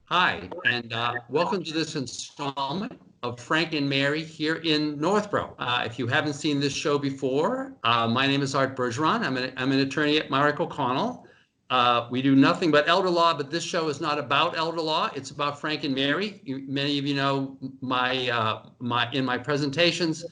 Hi, and welcome to this installment of Frank and Mary here in Northborough. If you haven't seen this show before, my name is Art Bergeron. I'm an attorney at Marrick O'Connell. We do nothing but elder law, but this show is not about elder law. It's about Frank and Mary. Many of you know in my presentations,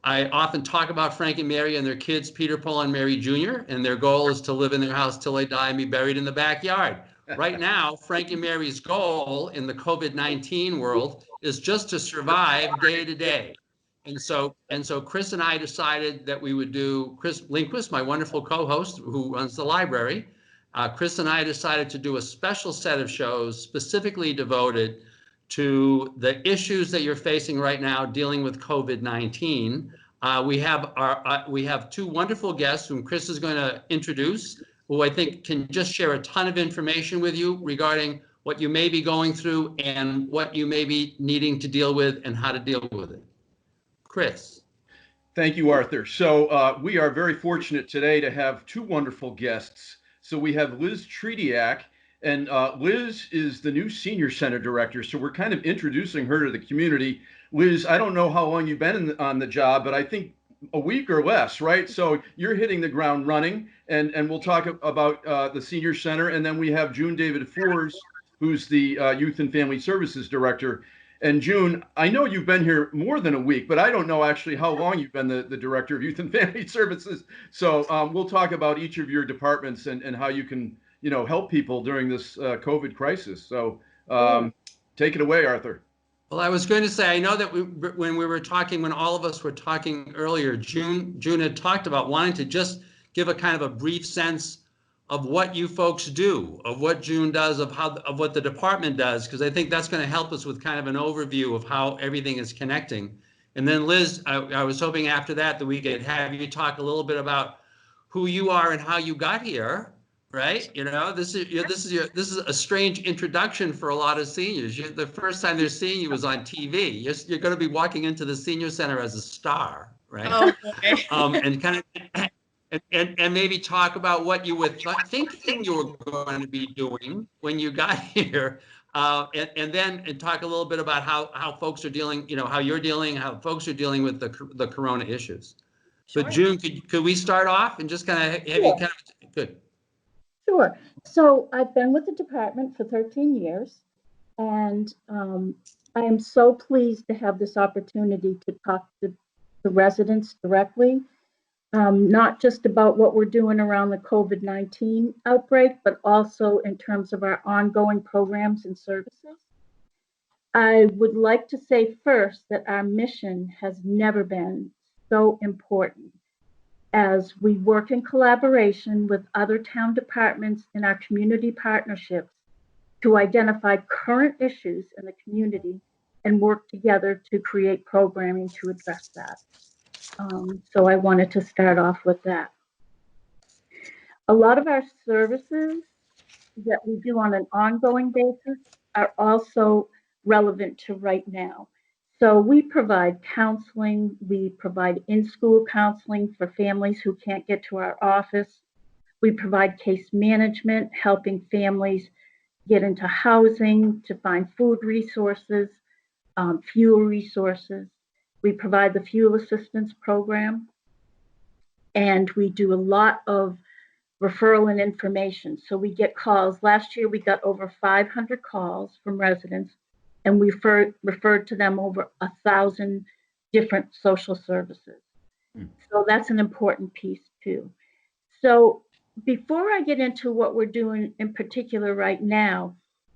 I often talk about Frank and Mary and their kids, Peter, Paul, and Mary Jr., and their goal is to live in their house till they die and be buried in the backyard. Right now, Frank and Mary's goal in the COVID-19 world is just to survive day to day. And so Chris and I decided that we would do, Chris Lindquist, my wonderful co-host who runs the library, Chris and I decided to do a special set of shows specifically devoted to the issues that you're facing right now dealing with COVID-19. We have two wonderful guests whom Chris is going to introduce, who I think can just share a ton of information with you regarding what you may be going through and what you may be needing to deal with and how to deal with it. Chris. Thank you, Arthur. So we are very fortunate today to have two wonderful guests. So we have Liz Tretiak, and Liz is the new Senior Center Director. So we're kind of introducing her to the community. Liz, I don't know how long you've been on the job, but I think a week or less, right? So you're hitting the ground running, and we'll talk about the Senior Center. And then we have June David Fours, who's the Youth and Family Services Director. And June, I know you've been here more than a week, but I don't know actually how long you've been the Director of Youth and Family Services. So we'll talk about each of your departments and how you can, help people during this COVID crisis. So take it away, Arthur. Well, I was going to say, I know that when all of us were talking earlier, June had talked about wanting to just give a kind of a brief sense of what you folks do, of what June does, of what the department does, because I think that's going to help us with kind of an overview of how everything is connecting. And then Liz, I was hoping after that we could have you talk a little bit about who you are and how you got here, right? This is a strange introduction for a lot of seniors. The first time they're seeing you was on TV. You're going to be walking into the Senior Center as a star, right? Oh, okay. And kind of. And maybe talk about what you were thinking you were going to be doing when you got here, and then talk a little bit about how folks are dealing, how you're dealing, how folks are dealing with the corona issues. Sure. But June, could we start off and just kind of have you kind of good? Sure. So I've been with the department for 13 years, and I am so pleased to have this opportunity to talk to the residents directly. Not just about what we're doing around the COVID-19 outbreak, but also in terms of our ongoing programs and services. I would like to say first that our mission has never been so important as we work in collaboration with other town departments in our community partnerships to identify current issues in the community and work together to create programming to address that. So I wanted to start off with that. A lot of our services that we do on an ongoing basis are also relevant to right now. So we provide counseling, we provide in-school counseling for families who can't get to our office. We provide case management, helping families get into housing, to find food resources, fuel resources. We provide the fuel assistance program, and we do a lot of referral and information. So we get calls. Last year, we got over 500 calls from residents, and we referred to them over 1,000 different social services. So that's an important piece too. So before I get into what we're doing in particular right now,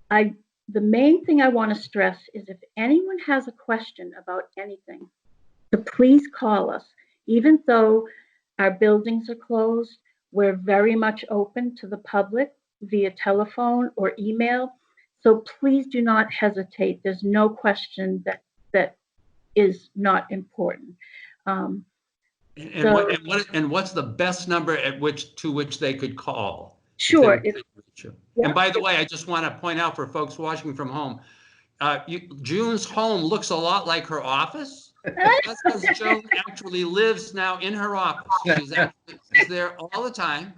the main thing I want to stress is if anyone has a question about anything, to please call us. Even though our buildings are closed, we're very much open to the public via telephone or email. So please do not hesitate. There's no question that is not important. And what's the best number to which they could call? Sure. And by the way, I just want to point out for folks watching from home, June's home looks a lot like her office. That's because June actually lives now in her office. She's there all the time,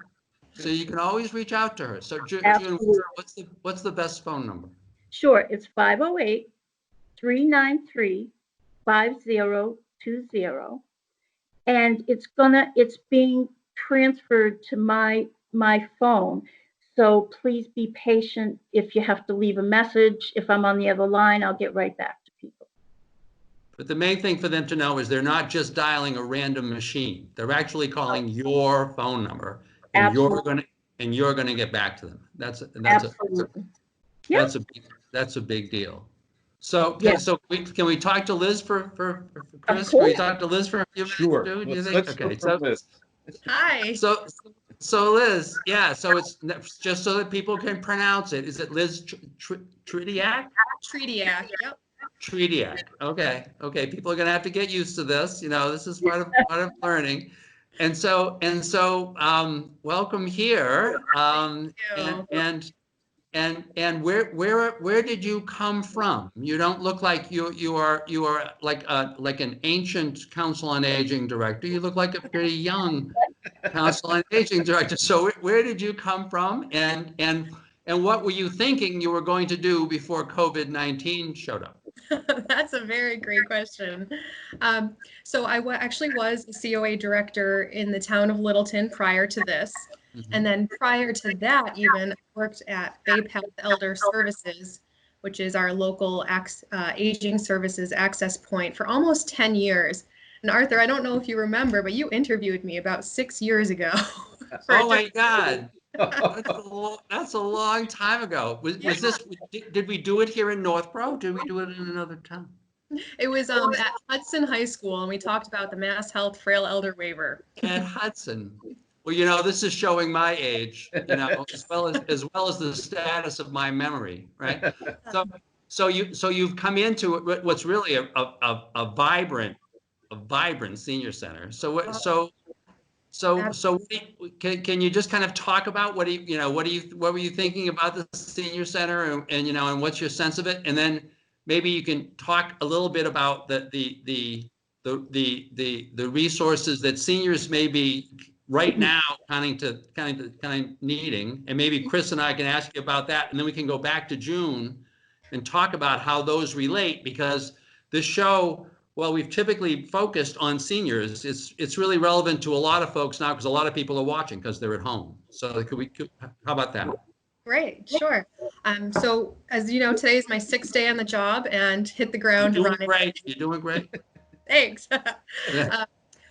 so you can always reach out to her. So June, what's the best phone number? Sure, it's 508-393-5020. And it's being transferred to my phone. So please be patient if you have to leave a message. If I'm on the other line, I'll get right back to people. But the main thing for them to know is they're not just dialing a random machine. They're actually calling your phone number, and Absolutely. you're gonna get back to them. Absolutely. That's a big deal. So Yes. can we talk to Liz for Chris? Of Can we course. talk to Liz for a few minutes? Sure. Do you think? Let's Okay. hear from Liz. Hi. So Liz, yeah. So it's just so that people can pronounce it. Is it Liz Tretiak? Tretiak. Yep. Tretiak. Okay. People are gonna have to get used to this. You know, this is part of learning. And so welcome here. Thank you. And where did you come from? You don't look like you are like an ancient Council on Aging director. You look like a pretty young Council on Aging director. So where did you come from, and what were you thinking you were going to do before COVID-19 showed up? That's a very great question. So I actually was a COA director in the town of Littleton prior to this. And then prior to that, even worked at Bay Path Elder Services, which is our local aging services access point for almost 10 years. And Arthur, I don't know if you remember, but you interviewed me about 6 years ago. Oh my God. That's a long time ago. Was this, did we do it here in Northborough? Did we do it in another town? It was at Hudson High School, and we talked about the Mass Health Frail Elder Waiver. At Hudson. Well, you know, this is showing my age, you know, as well as the status of my memory, right? So you've come into what's really a vibrant senior center. So can you just kind of talk about what were you thinking about the senior center, and you know, and what's your sense of it, and then maybe you can talk a little bit about the resources that seniors may be right now kind of needing, and maybe Chris and I can ask you about that, and then we can go back to June and talk about how those relate, because this show, well, we've typically focused on seniors. It's really relevant to a lot of folks now because a lot of people are watching because they're at home. So how about that? Great, sure. So as you know, today is my 6th day on the job and hit the ground running. You're doing great. Thanks.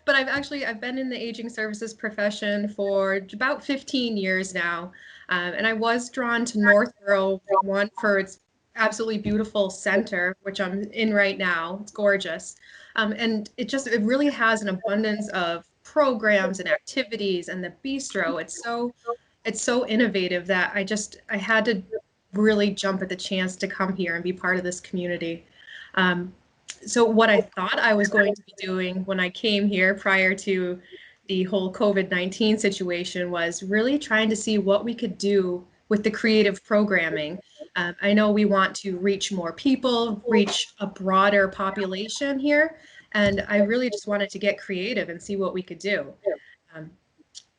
But I've been in the aging services profession for about 15 years now. And I was drawn to Northborough, one for its absolutely beautiful center, which I'm in right now. It's gorgeous. And it really has an abundance of programs and activities, and the bistro, it's so innovative that I had to really jump at the chance to come here and be part of this community. So what I thought I was going to be doing when I came here prior to the whole COVID-19 situation was really trying to see what we could do with the creative programming. I know we want to reach more people, reach a broader population here, and I really just wanted to get creative and see what we could do.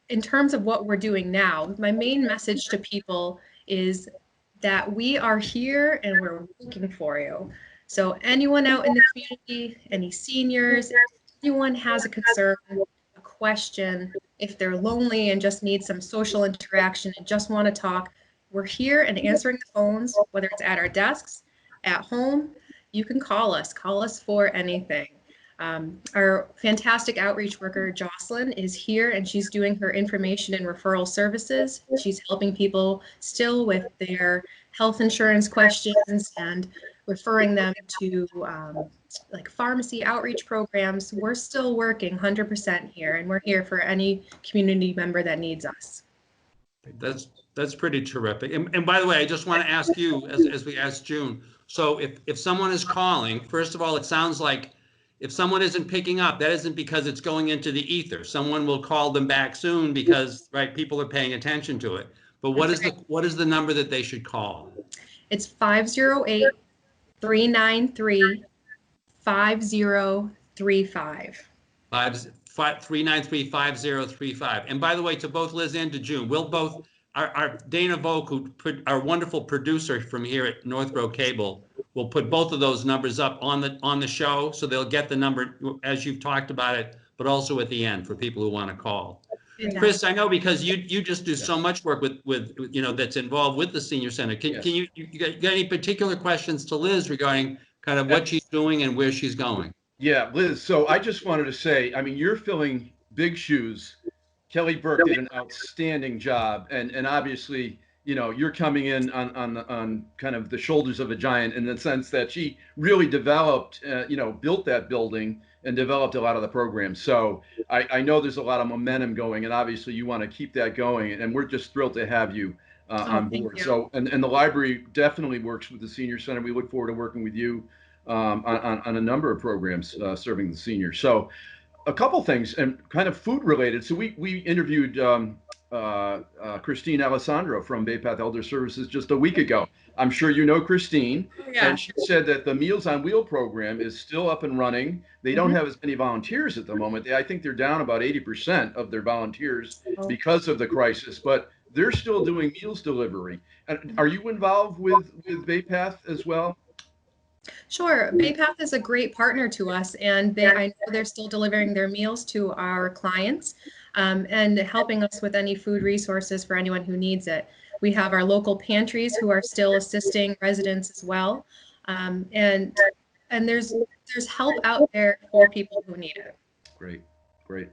In terms of what we're doing now, my main message to people is that we are here and we're looking for you. So anyone out in the community, any seniors, if anyone has a concern, a question, if they're lonely and just need some social interaction and just want to talk, we're here and answering the phones, whether it's at our desks, at home. You can call us for anything. Our fantastic outreach worker, Jocelyn, is here and she's doing her information and referral services. She's helping people still with their health insurance questions and referring them to like pharmacy outreach programs. We're still working 100% here, and we're here for any community member that needs us. That's pretty terrific. And by the way, I just want to ask you, as we asked June, so if someone is calling, first of all, it sounds like if someone isn't picking up, that isn't because it's going into the ether. Someone will call them back soon because, right, people are paying attention to it. But what is the number that they should call? It's 508-393-5035. 393-5035. And by the way, to both Liz and to June, we'll both our Dana Volk, our wonderful producer from here at Northborough Cable, will put both of those numbers up on the show, so they'll get the number as you've talked about it, but also at the end for people who want to call. Chris, I know because you just do so much work with that's involved with the senior center. Can you got any particular questions to Liz regarding kind of what she's doing and where she's going? Yeah, Liz. So I just wanted to say, I mean, you're filling big shoes. Kelly Burke did an outstanding job, and obviously, you're coming in on kind of the shoulders of a giant in the sense that she really developed, built that building and developed a lot of the programs. So I know there's a lot of momentum going, and obviously you want to keep that going, and we're just thrilled to have you on board. So, and the library definitely works with the senior center. We look forward to working with you on a number of programs serving the seniors. So a couple things and kind of food related. So we interviewed Christine Alessandro from Bay Path Elder Services just a week ago. I'm sure you know Christine. Yeah. And she said that the Meals on Wheel program is still up and running. They don't have as many volunteers at the moment. I think they're down about 80% of their volunteers because of the crisis, but they're still doing meals delivery. And are you involved with Bay Path as well? Sure. Bay Path is a great partner to us, and I know they're still delivering their meals to our clients and helping us with any food resources for anyone who needs it. We have our local pantries who are still assisting residents as well, and there's help out there for people who need it. Great, great.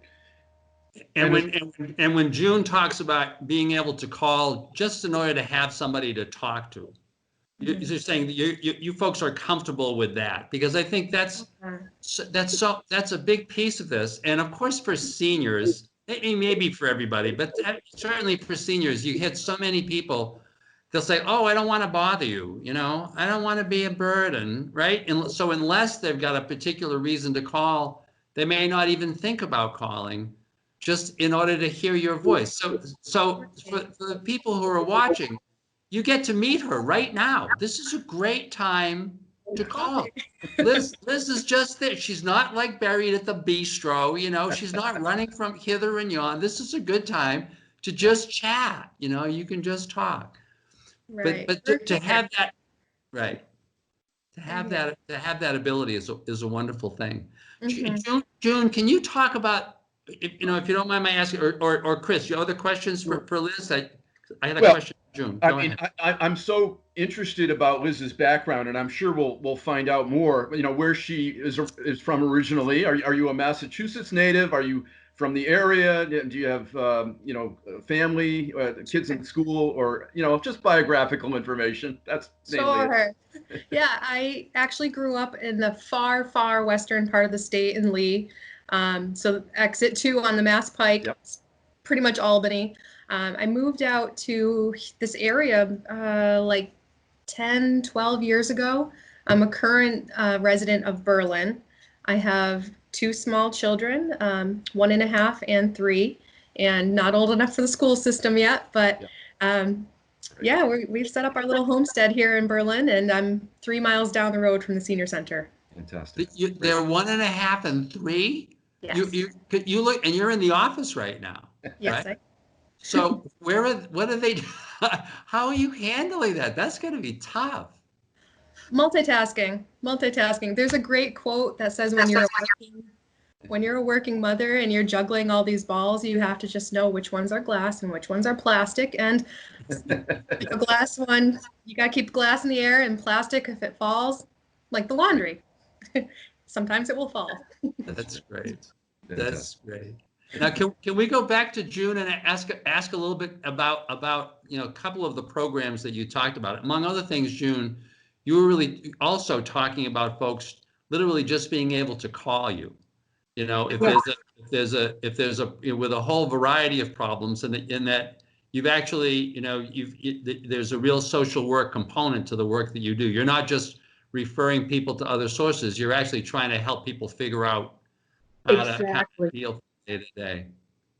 And when June talks about being able to call just in order to have somebody to talk to, you're saying that you folks are comfortable with that, because I think that's a big piece of this. And of course, for seniors, maybe for everybody, but certainly for seniors, you hit so many people. They'll say, "Oh, I don't want to bother you. I don't want to be a burden," right? And so unless they've got a particular reason to call, they may not even think about calling, just in order to hear your voice. So for the people who are watching, you get to meet her right now. This is a great time to call. Liz is just there. She's not like buried at the bistro, she's not running from hither and yon. This is a good time to just chat, you can just talk. Right. But to have that, right. To have that ability is a wonderful thing. June, can you talk about, if you don't mind my asking, or Chris, your other questions for Liz? I had a question for June. Go ahead. I'm so interested about Liz's background, and I'm sure we'll find out more. Where she is from originally. Are you a Massachusetts native? Are you from the area? Do you have family, kids in school, or just biographical information? That's sure. Yeah, I actually grew up in the far, far western part of the state in Lee. So exit 2 on the Mass Pike, pretty much Albany. I moved out to this area like 10, 12 years ago. I'm a current resident of Berlin. I have 2 small children, 1.5 and 3, and not old enough for the school system yet, but we've set up our little homestead here in Berlin, and I'm 3 miles down the road from the senior center. Fantastic. They're 1.5 and 3? Yes. You look, and you're in the office right now. Yes. Right? So what are they, how are you handling that? That's going to be tough. Multitasking. There's a great quote that says when you're a working mother and you're juggling all these balls, you have to just know which ones are glass and which ones are plastic. And a glass one, you got to keep the glass in the air, and plastic, if it falls, like the laundry, sometimes it will fall. That's great. That's great. Now, can we go back to June and ask a little bit about a couple of the programs that you talked about? Among other things, June, you were really also talking about folks literally just being able to call you. If there's a with a whole variety of problems, and in that you've actually there's a real social work component to the work that you do. You're not just referring people to other sources. You're actually trying to help people figure out how to deal day to day.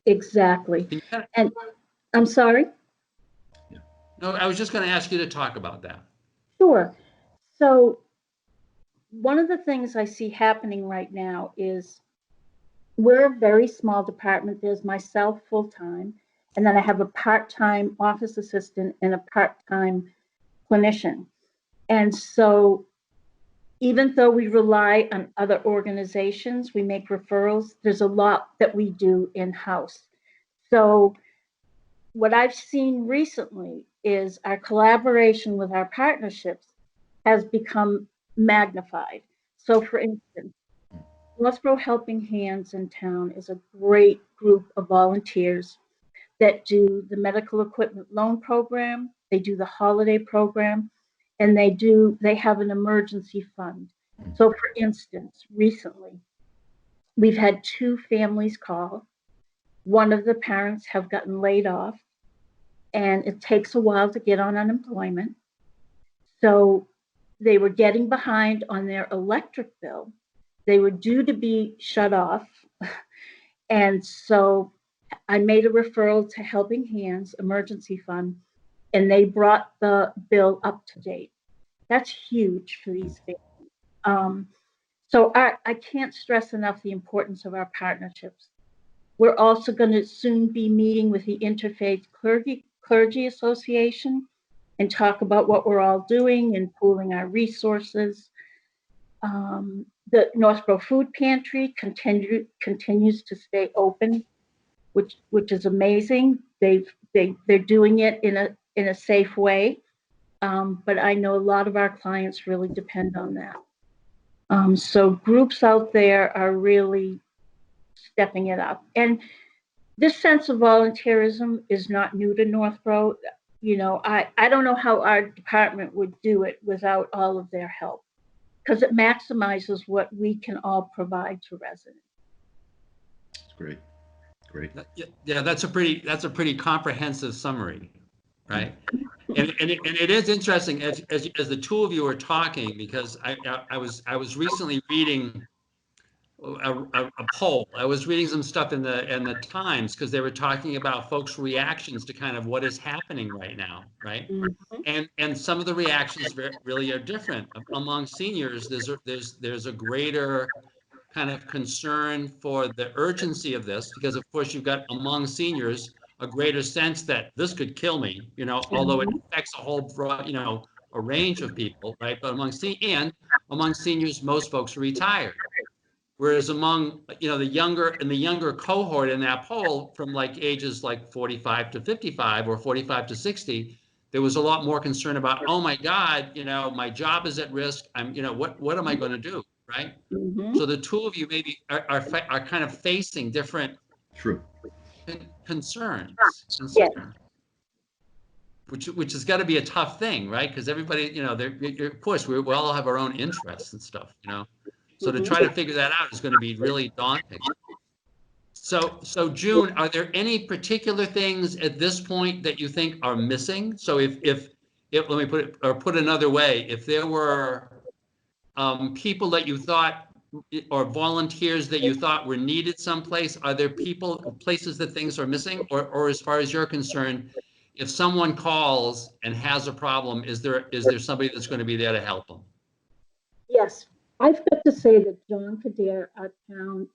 Exactly. And I'm sorry? No, I was just going to ask you to talk about that. Sure. So one of the things I see happening right now is we're a very small department. There's myself full-time, And then I have a part-time office assistant and a part-time clinician. And so even though we rely on other organizations, we make referrals, there's a lot that we do in-house. So what I've seen recently is our collaboration with our partnerships has become magnified. So for instance, Northborough Helping Hands in town is a great group of volunteers that do the medical equipment loan program, they do the holiday program, and they have an emergency fund. So for instance, recently, we've had 2 families call. One of the parents have gotten laid off, and it takes a while to get on unemployment. So they were getting behind on their electric bill. They were due to be shut off. And so I made a referral to Helping Hands Emergency Fund, and they brought the bill up to date. That's huge for these families. So I can't stress enough the importance of our partnerships. We're also going to soon be meeting with the Interfaith Clergy Association and talk about what we're all doing and pooling our resources. The Northborough Food Pantry continues to stay open, which is amazing. They're doing it in a safe way, but I know a lot of our clients really depend on that. So groups out there are really stepping it up, and this sense of volunteerism is not new to Northborough. You know, I don't know how our department would do it without all of their help, because it maximizes what we can all provide to residents. That's great. Great. Yeah, that's a pretty comprehensive summary, right? And it is interesting as the 2 of you are talking, because I was recently reading a poll. I was reading some stuff in the Times, because they were talking about folks' reactions to kind of what is happening right now, right? Mm-hmm. And some of the reactions really are different among seniors. There's a greater kind of concern for the urgency of this, because of course you've got among seniors a greater sense that this could kill me, you know, although it affects a whole broad, you know, a range of people, right? But among seniors, most folks are retired. Whereas among, you know, the younger cohort in that poll, from like ages like 45 to 55 or 45 to 60, there was a lot more concern about, oh my God, you know, my job is at risk. You know, what am I going to do, right? Mm-hmm. So the 2 of you maybe are kind of facing different concerns, Yes. which has got to be a tough thing, right? Because everybody, you know, of course we all have our own interests and stuff, you know. So to try to figure that out is going to be really daunting. So June, are there any particular things at this point that you think are missing? So if let me put it another way, if there were people that you thought, or volunteers that you thought were needed someplace, are there places that things are missing? Or as far as you're concerned, if someone calls and has a problem, is there somebody that's going to be there to help them? Yes, I've got to say that John Kadir, our town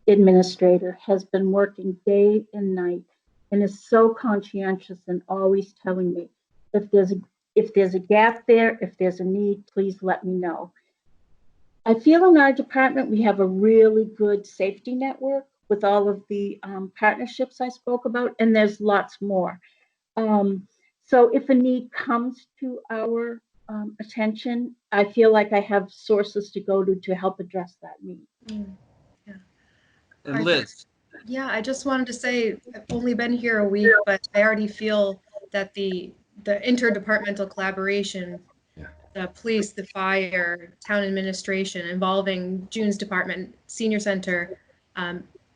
administrator, has been working day and night and is so conscientious and always telling me, if there's a gap there, if there's a need, please let me know. I feel in our department we have a really good safety network with all of the partnerships I spoke about, and there's lots more. So if a need comes to our attention, I feel like I have sources to go to help address that need. Yeah. And Liz. Yeah, I just wanted to say, I've only been here a week, but I already feel that the interdepartmental collaboration, the police, the fire, town administration, involving June's department, senior center,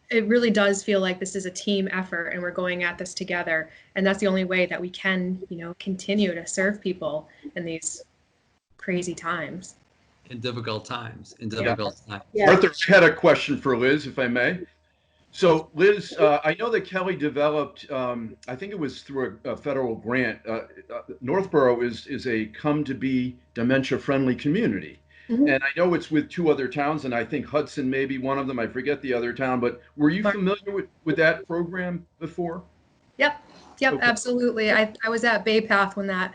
it really does feel like this is a team effort and we're going at this together. And that's the only way that we can, you know, continue to serve people in these crazy times. In difficult times. Yeah. Arthur had a question for Liz, if I may. So Liz, I know that Kelly developed, I think it was through a federal grant, Northborough is a come to be dementia friendly community. Mm-hmm. And I know it's with 2 other towns, and I think Hudson may be one of them. I forget the other town, but were you familiar with that program before? Yep. Yep, Okay. absolutely. I was at Bay Path when that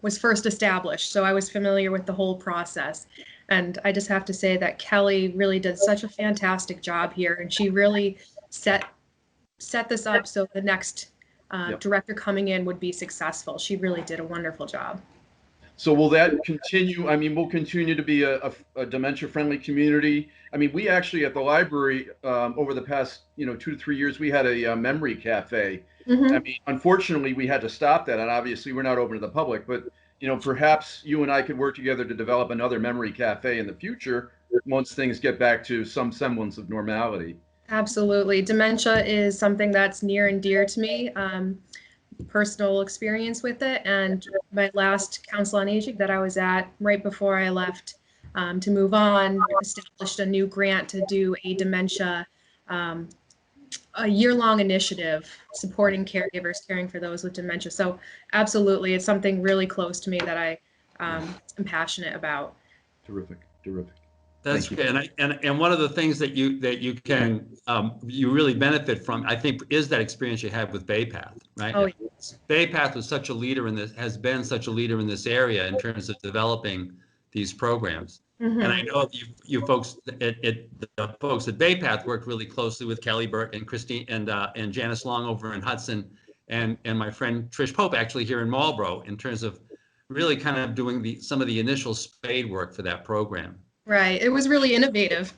was first established, so I was familiar with the whole process. And I just have to say that Kelly really did such a fantastic job here, and she really set this up so the next Yep. director coming in would be successful. She really did a wonderful job. So will that continue? I mean, we'll continue to be a dementia-friendly community. I mean, we actually at the library over the past 2 to 3 years, we had a memory cafe. I Hmm. mean, unfortunately, we had to stop that, and obviously, we're not open to the public. But perhaps you and I could work together to develop another memory cafe in the future once things get back to some semblance of normality. Absolutely. Dementia is something that's near and dear to me. Personal experience with it. And my last Council on Aging that I was at right before I left to move on established a new grant to do a dementia, a year-long initiative supporting caregivers caring for those with dementia. So absolutely, it's something really close to me that I am passionate about. Terrific, terrific. That's Thank you. good. And one of the things that you can you really benefit from, I think, is that experience you had with Bay Path, right? Oh, Bay Path was such a leader in this, has been such a leader in this area in terms of developing these programs. mm-hmm. And I know you folks the folks at Bay Path worked really closely with Kelly Burke and Christine and Janice Long over in Hudson, and my friend Trish Pope actually here in Marlborough in terms of really kind of doing some of the initial spade work for that program. Right. It was really innovative.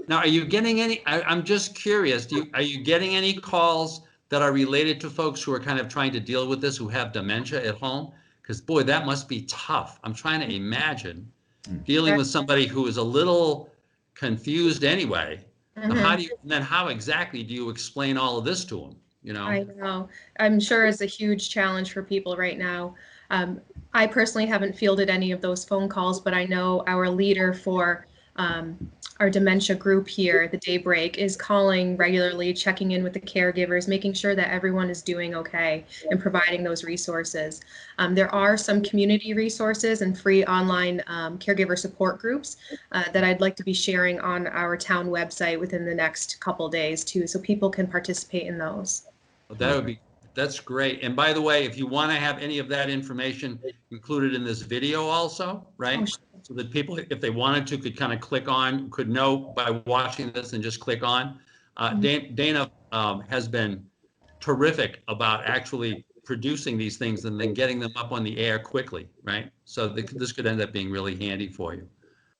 Now, are you getting any, I'm just curious, are you getting any calls that are related to folks who are kind of trying to deal with this, who have dementia at home? Because boy, that must be tough. I'm trying to imagine dealing with somebody who is a little confused anyway. Mm-hmm. How exactly do you explain all of this to them? I know. I'm sure it's a huge challenge for people right now. I personally haven't fielded any of those phone calls, but I know our leader for our dementia group here, the Daybreak, is calling regularly, checking in with the caregivers, making sure that everyone is doing okay and providing those resources. There are some community resources and free online caregiver support groups that I'd like to be sharing on our town website within the next couple days too, so people can participate in those. Well, that's great. And by the way, if you want to have any of that information included in this video also, right? Oh, sure. So that people, if they wanted to, could kind of click on, could know by watching this and just click on. Dana has been terrific about actually producing these things and then getting them up on the air quickly, right? So this could end up being really handy for you.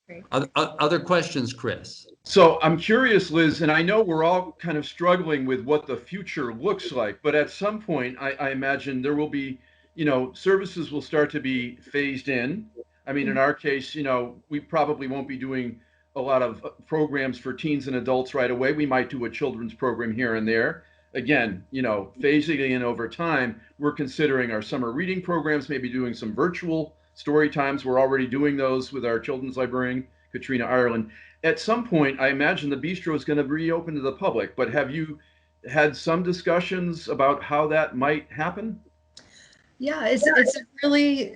Great. Other questions, Chris? So I'm curious, Liz, and I know we're all kind of struggling with what the future looks like, but at some point, I imagine there will be, services will start to be phased in. I mean, in our case, we probably won't be doing a lot of programs for teens and adults right away. We might do a children's program here and there. Again, phasing in over time, we're considering our summer reading programs, maybe doing some virtual story times. We're already doing those with our children's librarian, Katrina Ireland. At some point, I imagine the bistro is going to reopen to the public, but have you had some discussions about how that might happen? Yeah, it's a really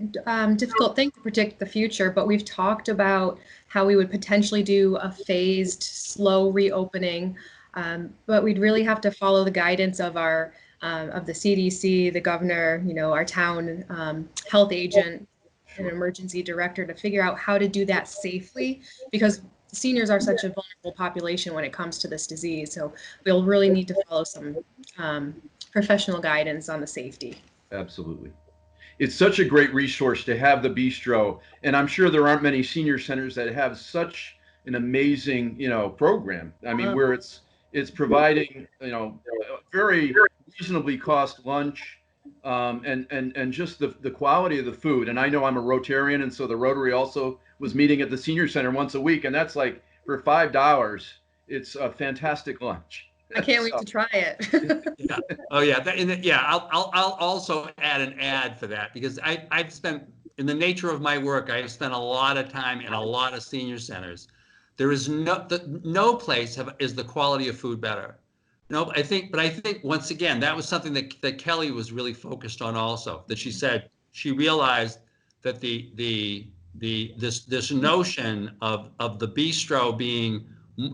difficult thing to predict the future, but we've talked about how we would potentially do a phased, slow reopening, but we'd really have to follow the guidance of our of the CDC, the governor, our town health agent, and emergency director to figure out how to do that safely, because seniors are such a vulnerable population when it comes to this disease. So we'll really need to follow some professional guidance on the safety. Absolutely. It's such a great resource to have the bistro, and I'm sure there aren't many senior centers that have such an amazing, program. I mean, where it's providing, very reasonably cost lunch, and just the quality of the food. And I know I'm a Rotarian, and so the Rotary also was meeting at the senior center once a week, and that's like for $5, it's a fantastic lunch. I can't wait to try it. Yeah. Oh yeah. I'll also add an ad for that, because I've spent, in the nature of my work, I've spent a lot of time in a lot of senior centers. There is no place is the quality of food better. No, I think once again, that was something that Kelly was really focused on also, that she said she realized that this notion of the bistro being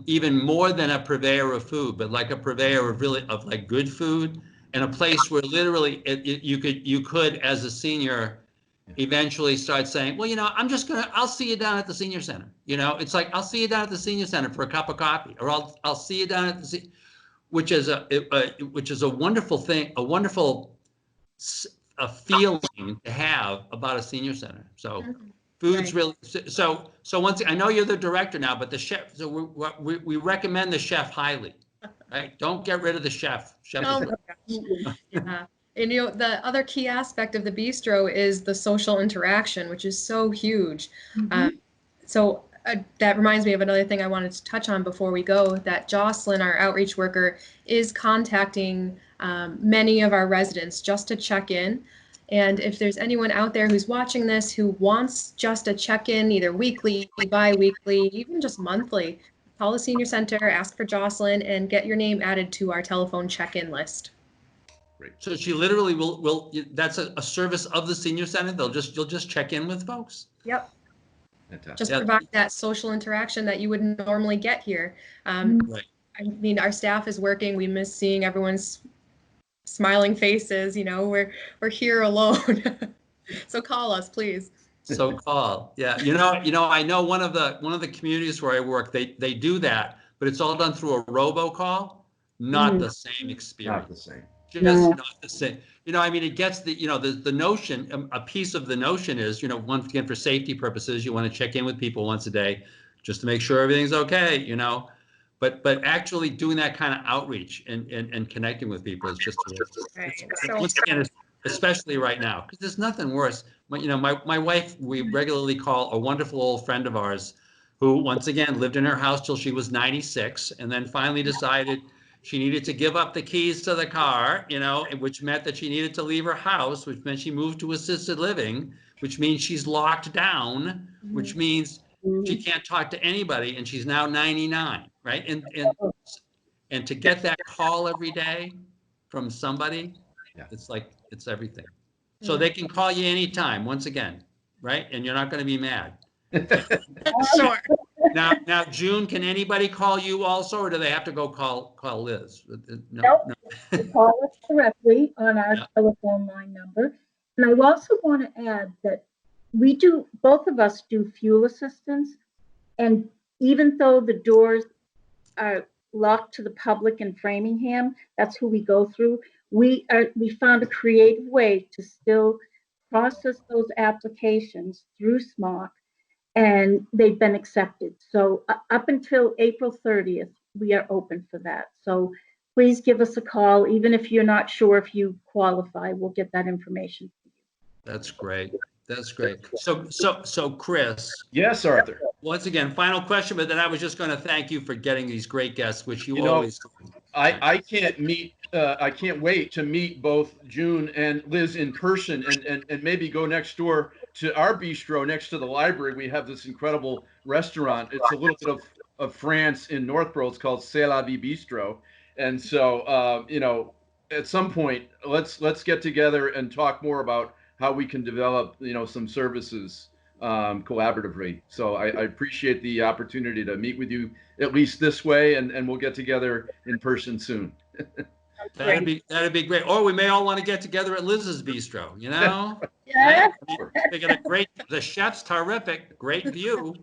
even more than a purveyor of food, but like a purveyor of like good food and a place where literally you could as a senior eventually start saying, well, I'll see you down at the senior center. It's like, I'll see you down at the senior center for a cup of coffee, or I'll see you down at which is a wonderful thing, a wonderful feeling to have about a senior center. So food's really, so once, I know you're the director now, but the chef, so we recommend the chef highly, right? Don't get rid of the chef. Yeah. And the other key aspect of the bistro is the social interaction, which is so huge. So that reminds me of another thing I wanted to touch on before we go, that Jocelyn, our outreach worker, is contacting many of our residents just to check in. And if there's anyone out there who's watching this who wants just a check-in, either weekly, bi-weekly, even just monthly, call the senior center, ask for Jocelyn, and get your name added to our telephone check-in list. Great. So she literally will that's a service of the senior center. You'll just check in with folks. Yep. Fantastic. Just provide that social interaction that you wouldn't normally get here. Right. I mean, our staff is working. We miss seeing everyone's smiling faces. We're here alone. So call us, please. So call. Yeah. I know one of the communities where I work, they do that, but it's all done through a robocall. Not the same experience. Not the same. Just not the same. It gets the notion, a piece of the notion is, once again, for safety purposes, you want to check in with people once a day just to make sure everything's okay, but actually doing that kind of outreach and connecting with people is just, once again, especially right now, because there's nothing worse. My wife, we regularly call a wonderful old friend of ours who, once again, lived in her house till she was 96 and then finally decided she needed to give up the keys to the car, which meant that she needed to leave her house, which meant she moved to assisted living, which means she's locked down, which means she can't talk to anybody, and she's now 99, right? And to get that call every day from somebody, it's like, it's everything. So they can call you anytime, once again, right? And you're not going to be mad. Sure. Now, June, can anybody call you also, or do they have to go call Liz? No. Call us directly on our telephone line number. And I also want to add that both of us do fuel assistance. And even though the doors are locked to the public in Framingham, that's who we go through. We found a creative way to still process those applications through SMOC. And they've been accepted. So up until April 30th, we are open for that. So please give us a call. Even if you're not sure if you qualify, we'll get that information. That's great. That's great. So Chris. Yes, Arthur. Once again, final question, but then I was just going to thank you for getting these great guests, which you always do. I can't wait to meet both June and Liz in person and maybe go next door to our bistro next to the library. We have this incredible restaurant. It's a little bit of France in Northborough. It's called C'est la Vie Bistro. And so, at some point, let's get together and talk more about how we can develop, some services collaboratively. So I appreciate the opportunity to meet with you at least this way, and we'll get together in person soon. That'd be great. Or we may all want to get together at Liz's Bistro, Yeah. Right? They got the chef's terrific, great view.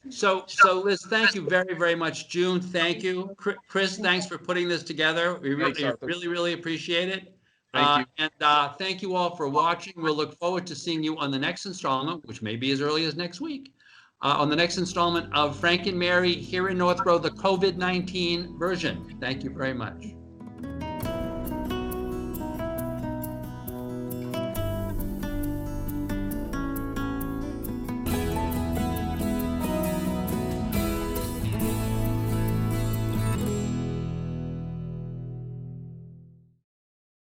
So Liz, thank you very, very much. June, thank you. Chris, thanks for putting this together. We really appreciate it. Thank you. And thank you all for watching. We'll look forward to seeing you on the next installment, which may be as early as next week, on the next installment of Frank and Mary here in Northborough, the COVID-19 version. Thank you very much.